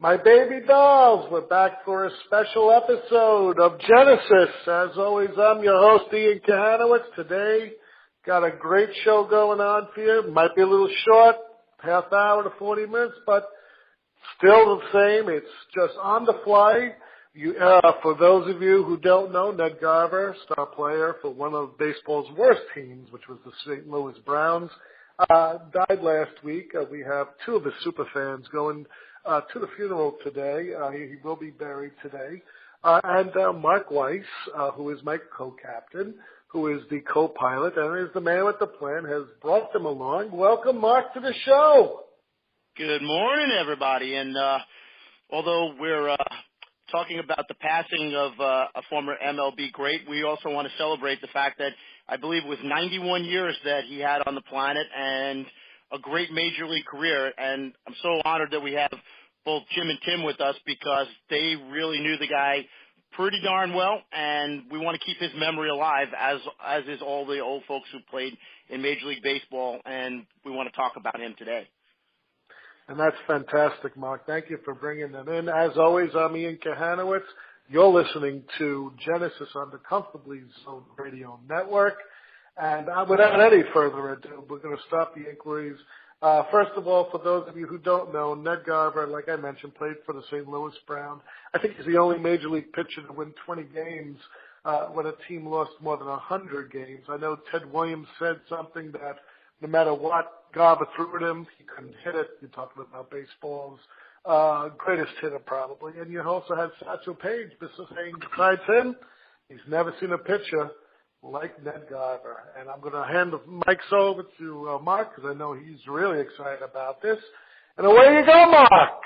My baby dolls, we're back for a special episode of Genesis. As always, I'm your host, Ian Kahanowitz. Today, got a great show going on for you. Might be a little short, half hour to 40 minutes, but still the same. It's just on the fly. For those of you who don't know, Ned Garver, star player for one of baseball's worst teams, which was the St. Louis Browns, died last week. We have two of his super fans going to the funeral today. He will be buried today. And Marc Weiss, who is my co-captain, who is the co-pilot, and is the man with the plan, has brought them along. Welcome, Marc, to the show. Good morning, everybody. And although we're talking about the passing of a former MLB great, we also want to celebrate the fact that I believe it was 91 years that he had on the planet and a great major league career. And I'm so honored that we have both Jim and Tim with us because they really knew the guy pretty darn well, and we want to keep his memory alive, as is all the old folks who played in Major League Baseball, and we want to talk about him today. And that's fantastic, Marc. Thank you for bringing them in. As always, I'm Ian Kahanowitz. You're listening to Genesis on the Comfortably Zoned Radio Network. And without any further ado, we're going to stop the inquiries. First of all, for those of you who don't know, Ned Garver, like I mentioned, played for the St. Louis Browns. I think he's the only Major League pitcher to win 20 games when a team lost more than 100 games. I know Ted Williams said something that no matter what Garver threw at him, he couldn't hit it. You're talking about baseball's greatest hitter probably. And you also had Satchel Paige saying besides him, he's never seen a pitcher like Ned Garver. And I'm going to hand the mics over to Marc because I know he's really excited about this. And away you go, Marc.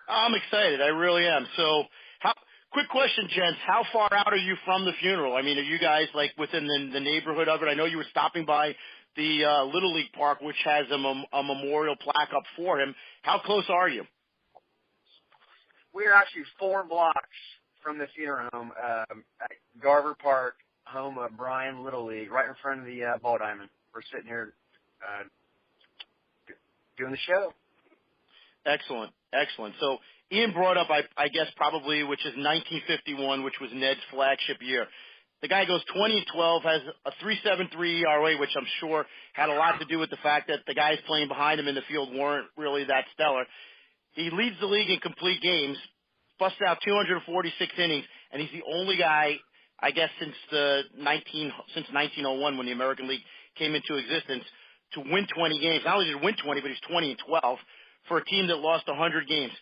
I'm excited. I really am. So quick question, gents. How far out are you from the funeral? I mean, are you guys like within the neighborhood of it? I know you were stopping by the Little League Park, which has a memorial plaque up for him. How close are you? We're actually 4 blocks from the funeral home at Garver Park, home of Bryan Little League, right in front of the ball diamond. We're sitting here doing the show. Excellent. So Ian brought up, I guess, probably, which is 1951, which was Ned's flagship year. The guy goes 20-12, has a 3.73 ERA, which I'm sure had a lot to do with the fact that the guys playing behind him in the field weren't really that stellar. He leads the league in complete games, busts out 246 innings, and he's the only guy, I guess, since 1901 when the American League came into existence to win 20 games. Not only did he win 20, but he's 20-12 for a team that lost 100 games.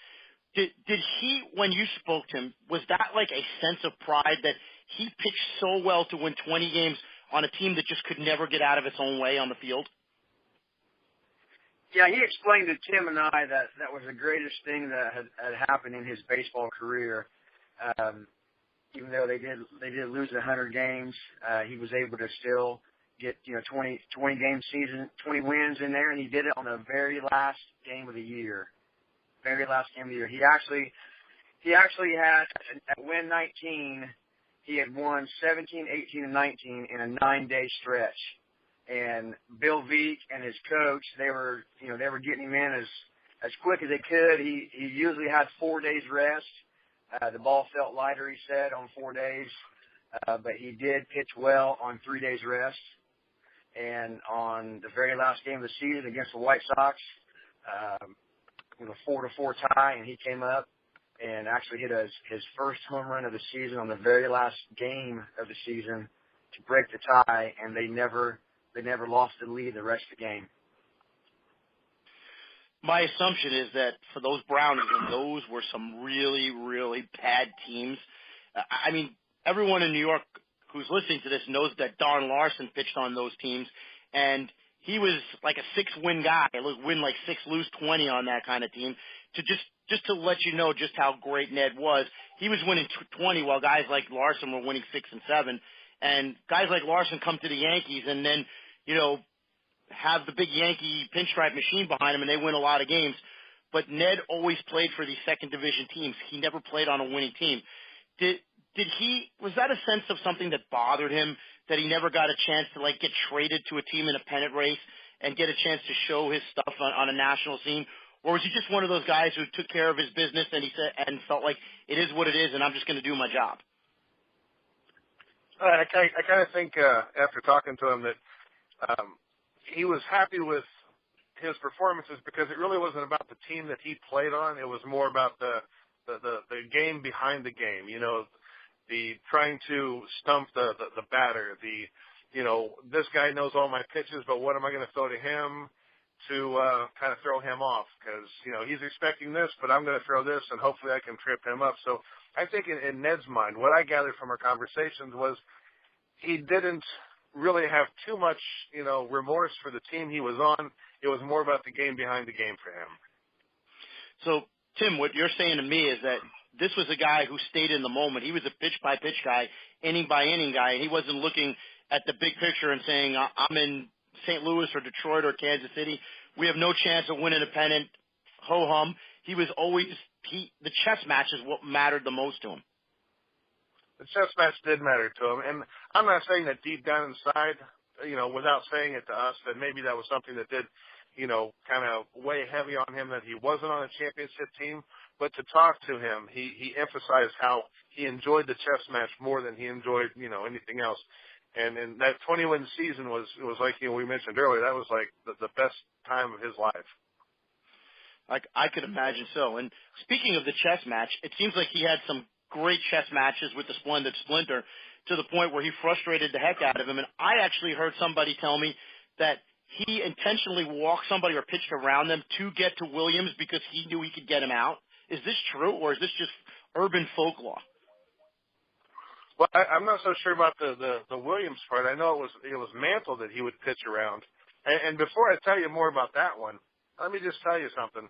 Did he, when you spoke to him, was that like a sense of pride that he pitched so well to win 20 games on a team that just could never get out of its own way on the field? Yeah, he explained to Tim and I that was the greatest thing that had happened in his baseball career. Even though they did lose 100 games, he was able to still get 20 game season, 20 wins in there, and he did it on the very last game of the year. Very last game of the year. He actually had at win 19. He had won 17, 18, and 19 in a 9-day stretch. And Bill Veek and his coach, they were getting him in as quick as they could. He usually had 4 days rest. The ball felt lighter, he said, on 4 days. But he did pitch well on 3 days rest. And on the very last game of the season against the White Sox, with a 4-4 tie, and he came up and actually hit his first home run of the season on the very last game of the season to break the tie, and they never lost the lead the rest of the game. My assumption is that for those Brownies, and those were some really, really bad teams. I mean, everyone in New York who's listening to this knows that Don Larsen pitched on those teams, and he was like a 6-win guy. Win like 6, lose 20 on that kind of team. To just to let you know just how great Ned was, he was winning 20 while guys like Larsen were winning 6 and 7. And guys like Larsen come to the Yankees and then, have the big Yankee pinstripe machine behind him and they win a lot of games. But Ned always played for these second division teams. He never played on a winning team. Was that a sense of something that bothered him, that he never got a chance to get traded to a team in a pennant race and get a chance to show his stuff on a national scene? Or was he just one of those guys who took care of his business and he said and felt like it is what it is and I'm just going to do my job? I kind of think after talking to him that he was happy with his performances because it really wasn't about the team that he played on. It was more about the game behind the game. You know, the trying to stump the batter. This guy knows all my pitches, but what am I going to throw to him to kind of throw him off? Because he's expecting this, but I'm going to throw this, and hopefully I can trip him up. So I think in Ned's mind, what I gathered from our conversations was he didn't really have too much, remorse for the team he was on. It was more about the game behind the game for him. So, Tim, what you're saying to me is that this was a guy who stayed in the moment. He was a pitch-by-pitch guy, inning-by-inning guy, and he wasn't looking at the big picture and saying, I'm in St. Louis or Detroit or Kansas City. We have no chance of winning a pennant. Ho-hum. He was always the chess match is what mattered the most to him. The chess match did matter to him, and I'm not saying that deep down inside, without saying it to us, that maybe that was something that did, kind of weigh heavy on him that he wasn't on a championship team. But to talk to him, he emphasized how he enjoyed the chess match more than he enjoyed, anything else. And that 20-win season was like we mentioned earlier, that was like the best time of his life. I could imagine so. And speaking of the chess match, it seems like he had some great chess matches with the Splendid Splinter to the point where he frustrated the heck out of him. And I actually heard somebody tell me that he intentionally walked somebody or pitched around them to get to Williams because he knew he could get him out. Is this true, or is this just urban folklore? Well, I'm not so sure about the Williams part. I know it was Mantle that he would pitch around. And before I tell you more about that one, let me just tell you something.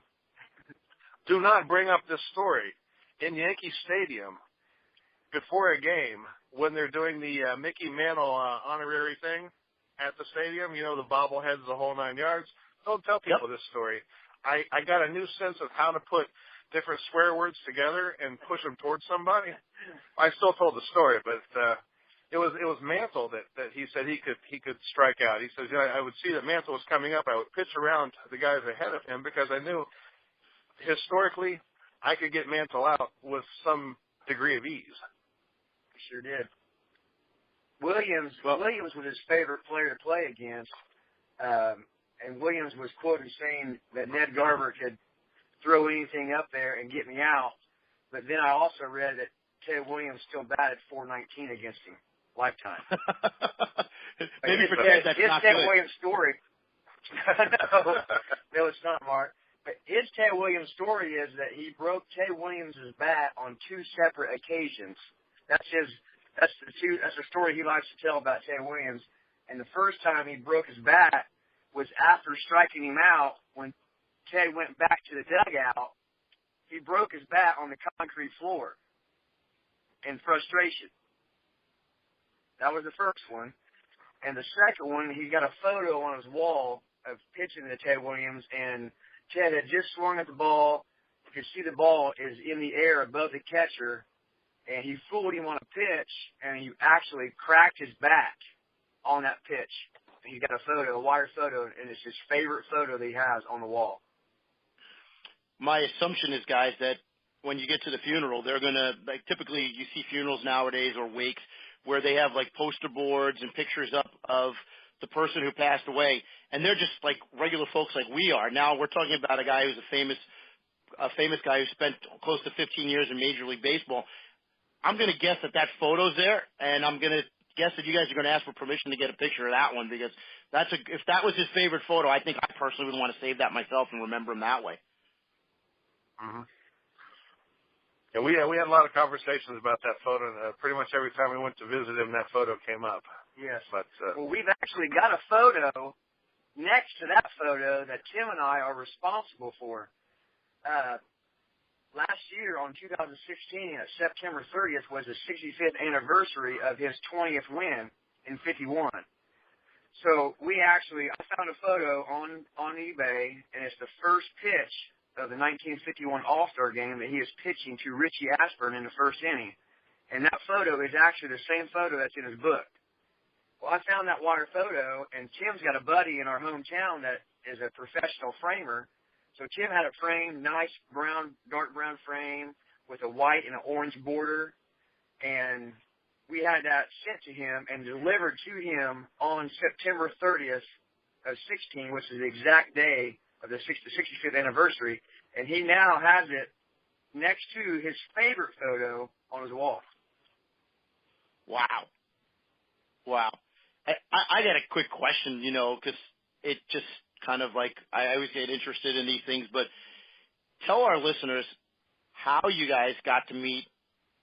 Do not bring up this story in Yankee Stadium before a game when they're doing the Mickey Mantle honorary thing at the stadium, the bobbleheads, the whole 9 yards. Don't tell people this story. I got a new sense of how to put different swear words together and push them towards somebody. I still told the story, but it was Mantle that he said he could strike out. He says, I would see that Mantle was coming up. I would pitch around the guys ahead of him because I knew historically I could get Mantle out with some degree of ease. He sure did. Williams was his favorite player to play against, and Williams was quoted saying that Ned Garver could throw anything up there and get me out. But then I also read that Ted Williams still batted .419 against him, lifetime. Maybe for Ted, that's not good. Ted Williams' story. No, it's not, Mark. But his Ted Williams story is that he broke Ted Williams' bat on 2 separate occasions. That's the story he likes to tell about Ted Williams. And the first time he broke his bat was after striking him out. When Ted went back to the dugout, he broke his bat on the concrete floor in frustration. That was the first one. And the second one, he got a photo on his wall of pitching to Ted Williams, and Ted had just swung at the ball. You could see the ball is in the air above the catcher, and he fooled him on a pitch, and he actually cracked his back on that pitch. And he's got a photo, a wire photo, and it's his favorite photo that he has on the wall. My assumption is, guys, that when you get to the funeral, they're going to, like, typically you see funerals nowadays or wakes where they have, like, poster boards and pictures up of the person who passed away, and they're just like regular folks like we are. Now we're talking about a guy who's a famous guy who spent close to 15 years in Major League Baseball. I'm going to guess that photo's there, and I'm going to guess that you guys are going to ask for permission to get a picture of that one because if that was his favorite photo, I think I personally would want to save that myself and remember him that way. Mm-hmm. Yeah, we had a lot of conversations about that photo. Pretty much every time we went to visit him, that photo came up. Yes. But well, we've actually got a photo next to that photo that Tim and I are responsible for. Last year on 2016, September 30th was the 65th anniversary of his 20th win in 51. So I found a photo on eBay, and it's the first pitch of the 1951 All-Star game that he is pitching to Richie Ashburn in the first inning. And that photo is actually the same photo that's in his book. Well, I found that wire photo, and Tim's got a buddy in our hometown that is a professional framer. So Tim had a frame, nice brown, dark brown frame with a white and an orange border, and we had that sent to him and delivered to him on September 30th of 16, which is the exact day of the 65th anniversary, and he now has it next to his favorite photo on his wall. Wow. I got a quick question, because it just kind of like, I always get interested in these things, but tell our listeners how you guys got to meet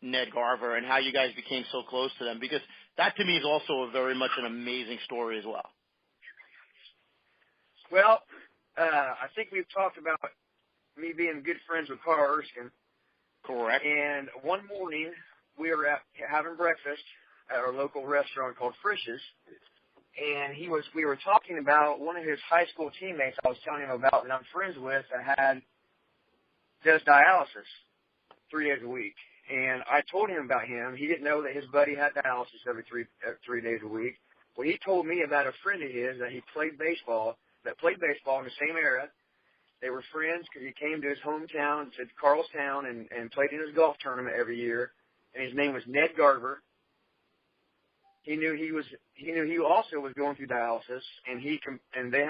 Ned Garver and how you guys became so close to them, because that to me is also very much an amazing story as well. Well, I think we've talked about me being good friends with Carl Erskine. Correct. And one morning we were having breakfast at our local restaurant called Frisch's, and we were talking about one of his high school teammates I was telling him about that I'm friends with that does dialysis 3 days a week. And I told him about him. He didn't know that his buddy had dialysis every 3 days a week. Well, he told me about a friend of his that played baseball in the same era. They were friends because he came to his hometown, to Carlstown, and played in his golf tournament every year. And his name was Ned Garver. He knew he also was going through dialysis, and they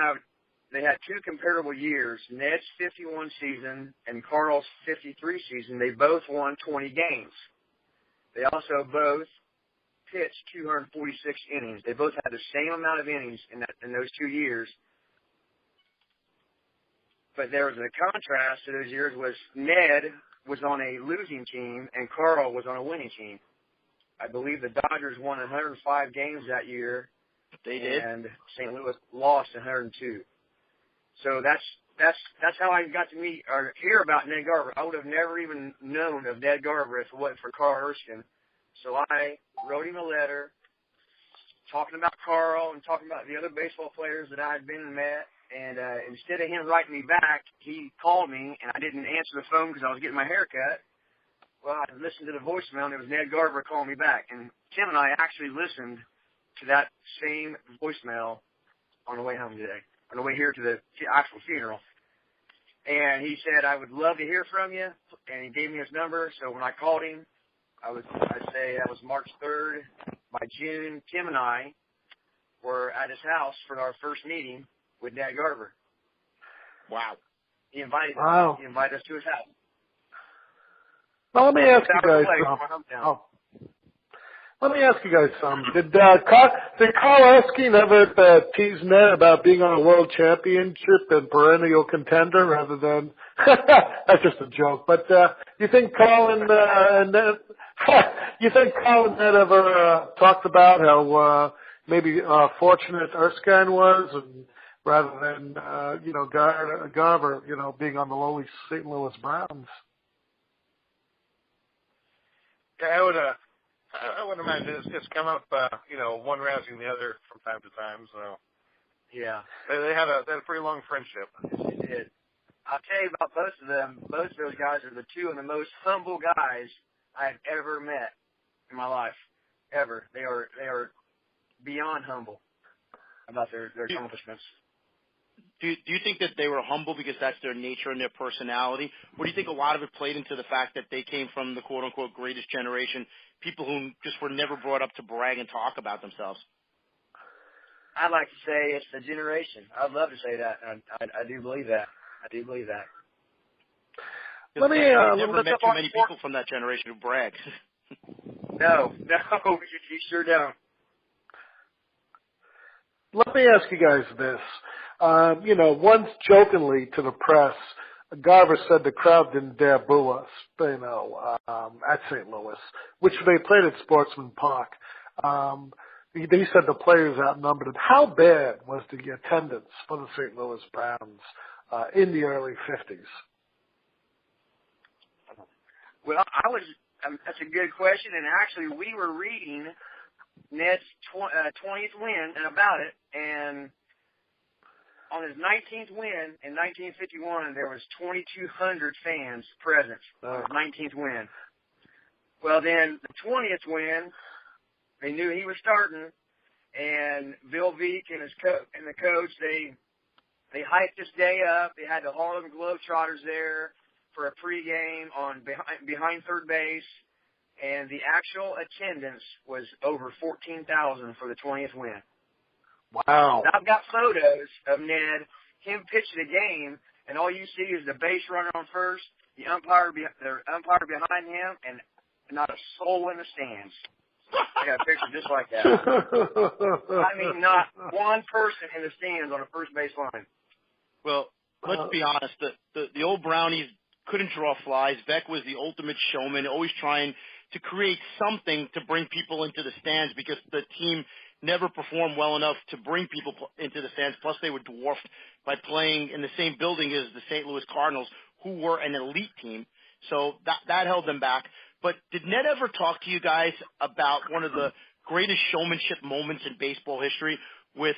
had two comparable years. Ned's 51 season and Carl's 53 season. They both won 20 games. They also both pitched 246 innings. They both had the same amount of innings in those 2 years. But there was a contrast to those years was Ned was on a losing team and Carl was on a winning team. I believe the Dodgers won 105 games that year. They did. And St. Louis lost 102. So that's how I got to meet or hear about Ned Garver. I would have never even known of Ned Garver if it wasn't for Carl Erskine. So I wrote him a letter talking about Carl and talking about the other baseball players that I had been and met. And instead of him writing me back, he called me, and I didn't answer the phone because I was getting my hair cut. Well, I listened to the voicemail, and it was Ned Garver calling me back. And Tim and I actually listened to that same voicemail on the way home today, on the way here to the actual funeral. And he said, I would love to hear from you, and he gave me his number. So when I called him, I'd say that was March 3rd. By June, Tim and I were at his house for our first meeting with Ned Garver. Wow. He invited us to his house. Well, let me ask you guys something. Let me ask you guys something. Did Carl Erskine ever tease Ned about being on a world championship and perennial contender rather than that's just a joke. But you think Carl and Ned ever talked about how maybe fortunate Erskine was, and rather than Garver, being on the lowly St. Louis Browns? Yeah, I would imagine it's come up, one rousing the other from time to time. So yeah, they had a pretty long friendship. It did. I'll tell you about both of them. Both of those guys are the two of the most humble guys I've ever met in my life, ever. They are beyond humble about their accomplishments. Do you think that they were humble because that's their nature and their personality? Or do you think a lot of it played into the fact that they came from the quote-unquote greatest generation, people who just were never brought up to brag and talk about themselves? I'd like to say it's the generation. I'd love to say that. I do believe that. I've never met too many people from that generation who brag. No, you sure don't. Let me ask you guys this. Once jokingly to the press, Garver said the crowd didn't dare boo us, at St. Louis, which they played at Sportsman Park. He said the players outnumbered it. How bad was the attendance for the St. Louis Browns in the early 50s? Well, that's a good question, and actually we were reading Ned's 20th win and about it, and on his 19th win in 1951, there was 2,200 fans present on his 19th win. Well, then the 20th win, they knew he was starting, and Bill Veek and the coach, they They hyped this day up. They had the Harlem Globetrotters there for a pregame on behind third base, and the actual attendance was over 14,000 for the 20th win. Wow. And I've got photos of Ned, him pitching the game, and all you see is the base runner on first, the umpire behind him, and not a soul in the stands. I got a picture just like that. I mean, not one person in the stands on the first base line. Well, let's be honest. The old Brownies couldn't draw flies. Beck was the ultimate showman, always trying to create something to bring people into the stands because the team never performed well enough to bring people into the stands. Plus, they were dwarfed by playing in the same building as the St. Louis Cardinals, who were an elite team. So that held them back. But did Ned ever talk to you guys about one of the greatest showmanship moments in baseball history with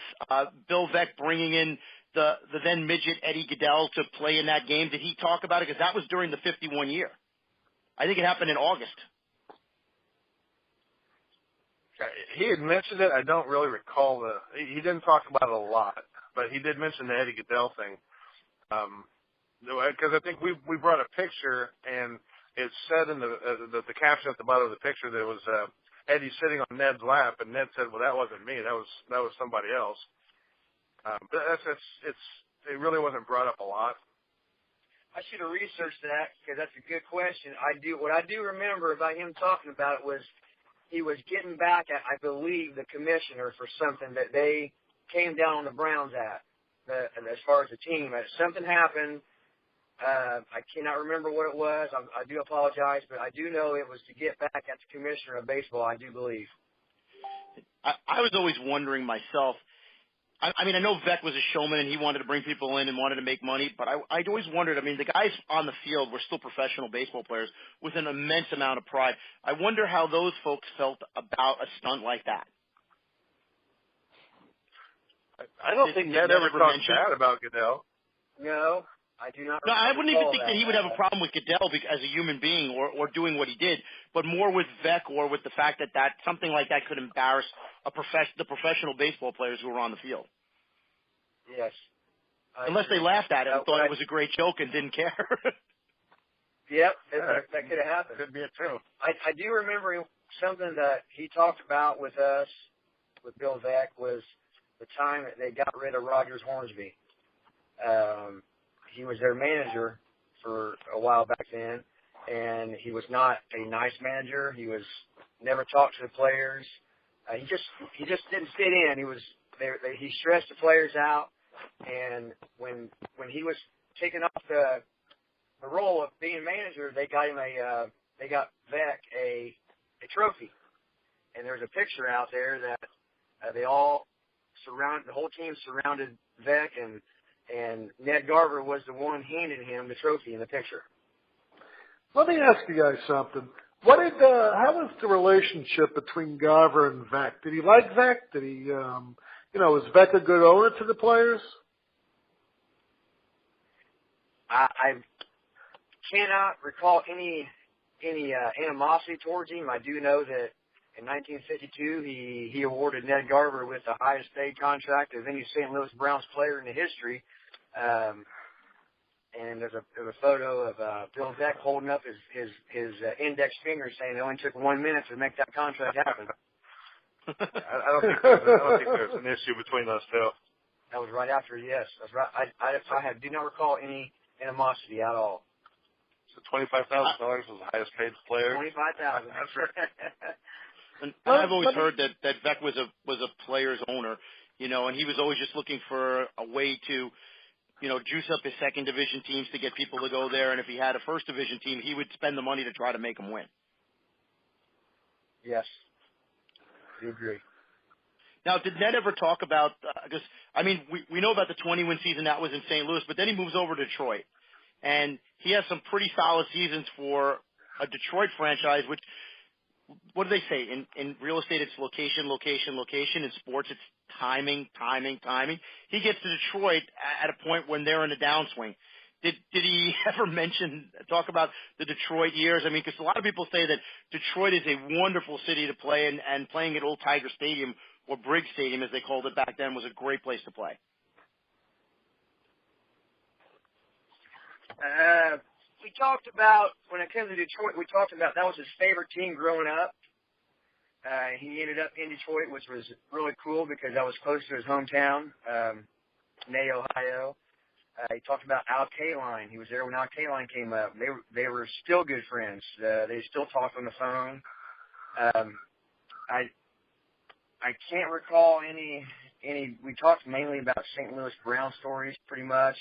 Bill Veeck bringing in the then midget Eddie Goodell to play in that game? Did he talk about it? Because that was during the 51 year. I think it happened in August. He had mentioned it. I don't really recall he didn't talk about it a lot, but he did mention the Eddie Goodell thing. Because I think we brought a picture, and it said in the caption at the bottom of the picture that it was Eddie sitting on Ned's lap, and Ned said, "Well, that wasn't me. That was somebody else." But it really wasn't brought up a lot. I should have researched that because that's a good question. What I do remember about him talking about it was he was getting back at, I believe, the commissioner for something that they came down on the Browns at, as far as the team. Something happened. I cannot remember what it was. I do apologize, but I do know it was to get back at the commissioner of baseball, I do believe. I was always wondering myself. I mean, I know Veeck was a showman and he wanted to bring people in and wanted to make money, but I'd always wondered, I mean, the guys on the field were still professional baseball players with an immense amount of pride. I wonder how those folks felt about a stunt like that. I don't think Ned ever talked bad about Goodell. No, I do not. No, I wouldn't even think that he would have a that. problem with Goodell as a human being or doing what he did, but more with Veeck or with the fact that something like that could embarrass the professional baseball players who were on the field. Yes. Unless they laughed at it and thought it was a great joke and didn't care. Yep, that could have happened. Could be it too. I do remember something that he talked about with us, with Bill Veeck, was the time that they got rid of Rogers Hornsby. He was their manager for a while back then, and he was not a nice manager. He was never talked to the players. He just didn't fit in. He stressed the players out, and when he was taking off the role of being manager, they got Veeck a trophy, and there's a picture out there that the whole team surrounded Veeck, and Ned Garver was the one handing him the trophy in the picture. Let me ask you guys something. How was the relationship between Garver and Veeck? Did he like Veeck? Did he, was Veeck a good owner to the players? I cannot recall any animosity towards him. I do know that in 1952 he awarded Ned Garver with the highest paid contract of any St. Louis Browns player in the history. And there's a photo of Bill Veeck holding up his index finger, saying it only took 1 minute to make that contract happen. I don't think there's an issue between those two. That was right after, yes. That's right. I do not recall any animosity at all. So $25,000 was the highest paid player. $25,000. That's right. And I've always heard that Veeck was a player's owner, and he was always just looking for a way to, juice up his second division teams to get people to go there. And if he had a first division team, he would spend the money to try to make them win. Yes. I do agree. Now, did Ned ever talk about, we know about the 20-win season that was in St. Louis, but then he moves over to Detroit. And he has some pretty solid seasons for a Detroit franchise, which, what do they say? In real estate, it's location, location, location. In sports, it's timing, timing, timing. He gets to Detroit at a point when they're in a downswing. Did he ever talk about the Detroit years? I mean, because a lot of people say that Detroit is a wonderful city to play, and playing at Old Tiger Stadium, or Briggs Stadium as they called it back then, was a great place to play. We talked about, when it came to Detroit, we talked about that was his favorite team growing up. He ended up in Detroit, which was really cool because that was close to his hometown, Ney, Ohio. He talked about Al Kaline. He was there when Al Kaline came up. They were still good friends. They still talked on the phone. I can't recall any. We talked mainly about St. Louis Brown stories, pretty much.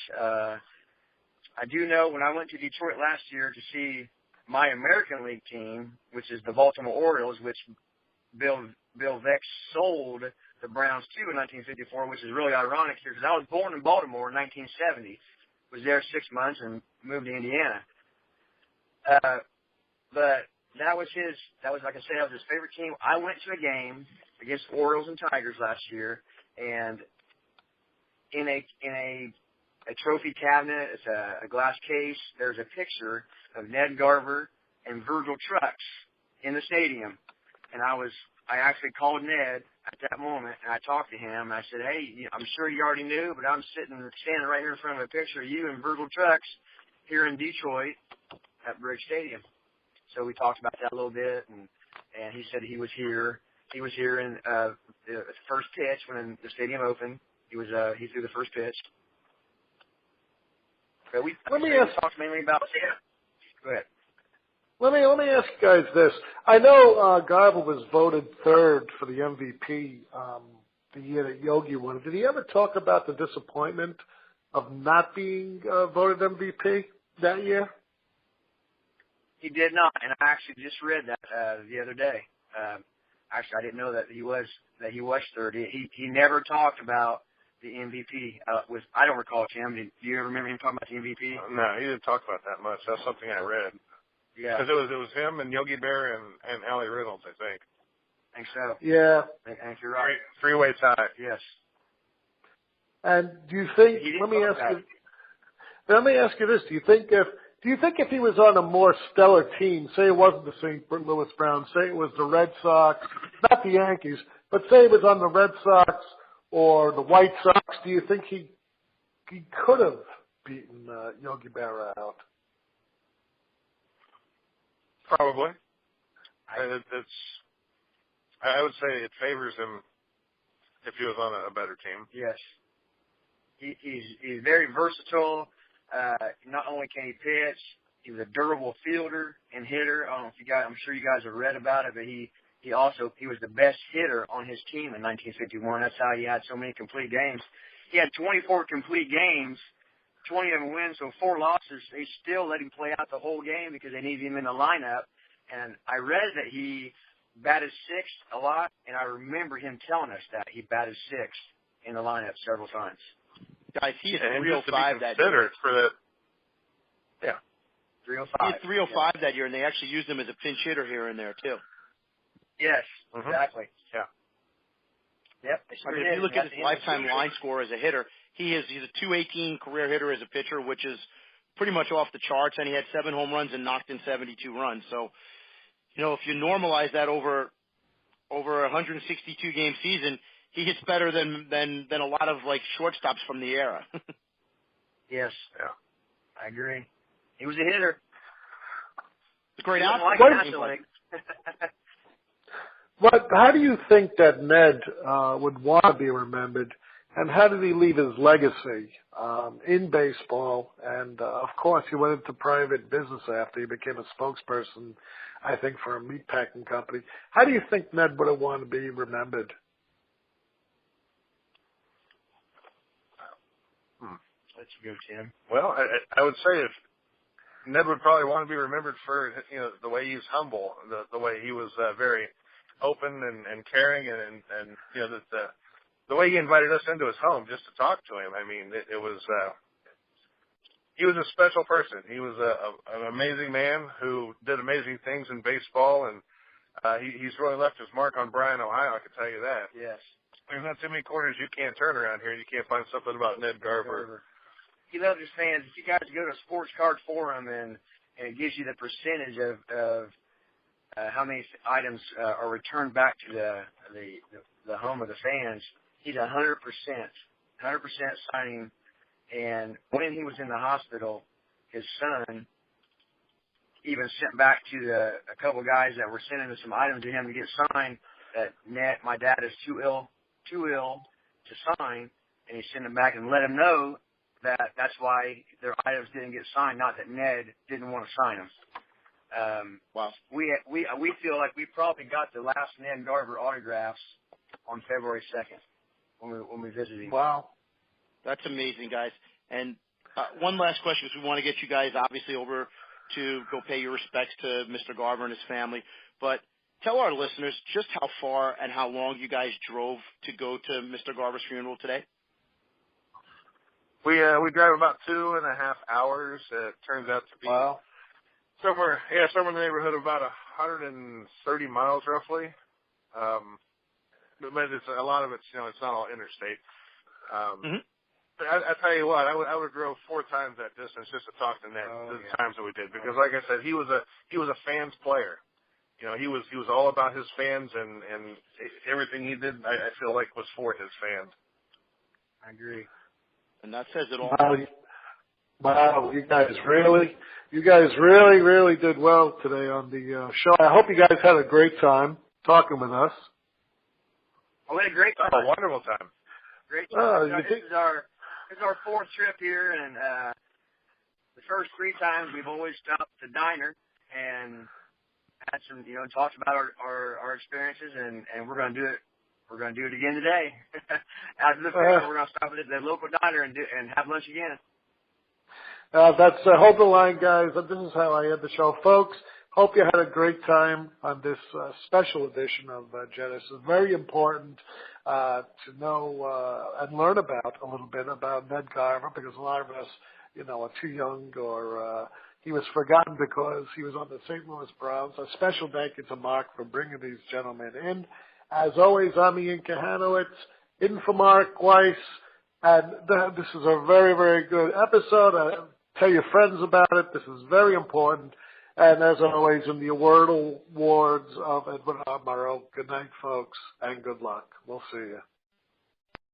I do know when I went to Detroit last year to see my American League team, which is the Baltimore Orioles, which Bill Veeck sold the Browns to in 1954, which is really ironic here because I was born in Baltimore in 1970, was there 6 months and moved to Indiana. But that was like I said, that was his favorite team. I went to a game against Orioles and Tigers last year, and in a trophy cabinet, it's a glass case, there's a picture of Ned Garver and Virgil Trucks in the stadium. And I actually called Ned at that moment, and I talked to him, and I said, hey, I'm sure you already knew, but I'm standing right here in front of a picture of you and Virgil Trucks here in Detroit at Briggs Stadium. So we talked about that a little bit, and he said he was here. He was here in the first pitch when the stadium opened. He threw the first pitch. So we talked mainly about – go ahead. Let me ask you guys this. I know Garver was voted third for the MVP the year that Yogi won. Did he ever talk about the disappointment of not being voted MVP that year? He did not, and I actually just read that the other day. Actually, I didn't know that he was third. He never talked about the MVP. I don't recall, Tim. Do you ever remember him talking about the MVP? No, he didn't talk about that much. That's something I read. Yeah, because it was him and Yogi Berra and Allie Reynolds, I think. I think so. Yeah, and you're right. Three-way tie. Yes. And do you think? Let me ask you this: Do you think if he was on a more stellar team, say it wasn't the St. Louis Browns, say it was the Red Sox, not the Yankees, but say it was on the Red Sox or the White Sox, do you think he could have beaten Yogi Berra out? Probably. I would say it favors him if he was on a better team. Yes. He's very versatile. Not only can he pitch, he was a durable fielder and hitter. I don't know if you guys, I'm sure you guys have read about it, but he was the best hitter on his team in 1951. That's how he had so many complete games. He had 24 complete games, 20 of them wins, so 4 losses. They still let him play out the whole game because they needed him in the lineup. And I read that he batted sixth a lot, and I remember him telling us that he batted sixth in the lineup several times. Guys, he is 305 that year. For that. Yeah. 305. He had 305 that year, and they actually used him as a pinch hitter here and there, too. Yes, exactly. Yeah. Yep. I mean, if you look at his lifetime line score as a hitter, he's a 218 career hitter as a pitcher, which is pretty much off the charts, and he had 7 home runs and knocked in 72 runs. So, if you normalize that over a 162 game season, he hits better than a lot of like shortstops from the era. Yes. Yeah. I agree. He was a hitter. It's a great outfit. How do you think that Ned would want to be remembered, and how did he leave his legacy in baseball? And, of course, he went into private business after he became a spokesperson, I think, for a meatpacking company. How do you think Ned would have wanted to be remembered? Let's go, Tim. Well, I would say if Ned would probably want to be remembered for the way he was humble, the way he was very open and caring, and the way he invited us into his home just to talk to him. I mean, it was he was a special person. He was an amazing man who did amazing things in baseball, and he's really left his mark on Bryan, Ohio. I can tell you that. Yes. There's not too many corners you can't turn around here. You can't find something about Ned Garver. He loved his fans. If you guys go to Sports Card Forum and it gives you the percentage of how many items are returned back to the home of the fans, he's 100% signing. And when he was in the hospital, his son even sent back to a couple guys that were sending some items to him to get signed that my dad is too ill to sign, and he sent them back and let him know that that's why their items didn't get signed, not that Ned didn't want to sign them. Wow. We feel like we probably got the last Ned Garver autographs on February 2nd when we visited him. Wow. That's amazing, guys. And one last question, because we want to get you guys obviously over to go pay your respects to Mr. Garver and his family. But tell our listeners just how far and how long you guys drove to go to Mr. Garver's funeral today. We drive about 2.5 hours. It turns out to be somewhere in the neighborhood of about 130 miles roughly. But it's a lot of it's it's not all interstate. I tell you what, I would have drove 4 times that distance just to talk to Ned. The times that we did, because like I said, he was a fans player. He was all about his fans, and everything he did, I feel like, was for his fans. I agree. And that says it all. Wow, you guys really did well today on the show. I hope you guys had a great time talking with us. We had a great time. A wonderful time. Great time. This is our 4th trip here, and the first 3 times we've always stopped at the diner and had some, talked about our experiences, and we're going to do it. We're going to do it again today. After the funeral, we're going to stop at the local diner and have lunch again. That's hold the line, guys. This is how I end the show, folks. Hope you had a great time on this special edition of Genesis. Very important to know and learn about a little bit about Ned Garver, because a lot of us, are too young, or he was forgotten because he was on the St. Louis Browns. A special thank you to Marc for bringing these gentlemen in. As always, I'm Ian Kahanowitz, in for Marc, Weiss, and this is a very, very good episode. Tell your friends about it. This is very important. And as always, in the immortal words of Edwin R. Murrow, good night, folks, and good luck. We'll see you.